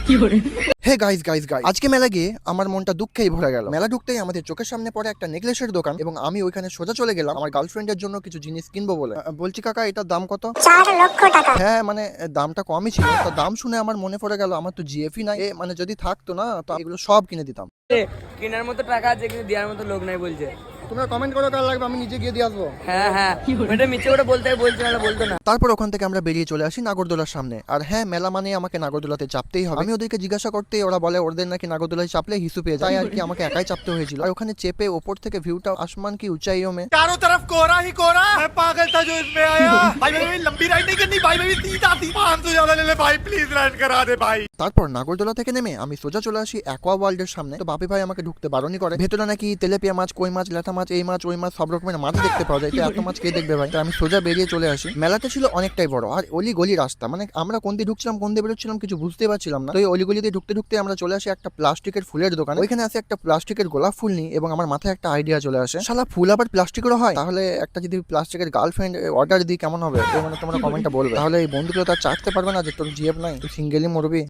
Hey guys guys guys, আজকে মেলা গিয়ে আমার মনটা দুঃখেই ভরে গেল। মেলা ঢুকতেই আমাদের চোখের সামনে পড়ে একটা নেকলেসের দোকান এবং আমি ওইখানে সোজা চলে গেলাম আমার গার্লফ্রেন্ডের জন্য কিছু জিনিস কিনবো বলে। বলছি কাকা, এটার দাম কত? 4 লক্ষ টাকা। হ্যাঁ মানে দামটা কমই ছিল। তো দাম শুনে আমার মনে পড়ে গেল আমার তো জিএফই নাই। মানে যদি থাকতো না তো এগুলো সব কিনে দিতাম। কেনার মতো টাকা আছে কিন্তু দেওয়ার মতো লোক নাই বলছে। তোমরা কমেন্ট করো কার লাগবে, আমি নিজে গিয়ে দিয়ে আসবো। হ্যাঁ ওটা মিথ্যে করে বলছে না বলতো না। তারপর ওখান থেকে আমরা বেরিয়ে চলে আসি নাগরদোলার সামনে। আর হ্যাঁ, মেলা মানে আমাকে নাগরদোলাতে চাপতেই হবে। আমি ওদেরকে জিজ্ঞাসা করতে ওরা বলে ওদের নাকি নাগরদোলায় চাপলে হিসু পেয়ে যায়, আর কি আমাকে একাই চাপতে হয়েছিল। আর ওখানে চেপে ওপর থেকে ভিউটা আসমান কি উঁচাইও মে। चारों तरफ कोहरा ही कोहरा। मैं पागल था जो इसमें आया। भाई मैं लंबी राइड नहीं करनी भाई, मैं सीधा 500 ज्यादा ले ले भाई, प्लीज राइड करा दे भाई। তারপর নাগরদোলা থেকে নেমে আমি সোজা চলে আসি অ্যাকোয়া ওয়ার্ল্ডের সামনে। তো বাপি ভাই আমাকে ঢুকতে বারণই করে। ভেতরে নাকি তেলেপিয়া মাছ, কই মাছ, ল্যাটা মাছ, এই মাছ ওই মাছ সব রকমের মাছ দেখতে পাওয়া যায়। তো এত মাছ কে দেখবে ভাই? তো আমি সোজা বেরিয়ে চলে আসি। মেলাটা ছিল অনেকটাই বড় আর অলি গলি রাস্তা, মানে আমরা কোন দিয়ে ঢুকছিলাম কোন দিয়ে বেরোচ্ছিলাম কিছু বুঝতে পারছিলাম না। তো এই অলি গলি দিয়ে ঢুকতে ঢুকতে আমরা চলে আসি একটা প্লাস্টিকের ফুলের দোকান। ওইখানে আছে একটা প্লাস্টিকের গোলাপ ফুল নিই এবং আমার মাথায় একটা আইডিয়া চলে আসে, শালা ফুল আবার প্লাস্টিকেরও হয়, তাহলে একটা যদি প্লাস্টিকের গার্লফ্রেন্ড অর্ডার দিই কেমন হবে? তো মানে তোমরা কমেন্টটা বলবে। তাহলে এই বন্ধুগুলো তার চাটতে পারবে না যে তোর জিএফ নাই, তুই সিঙ্গেলই মরবি।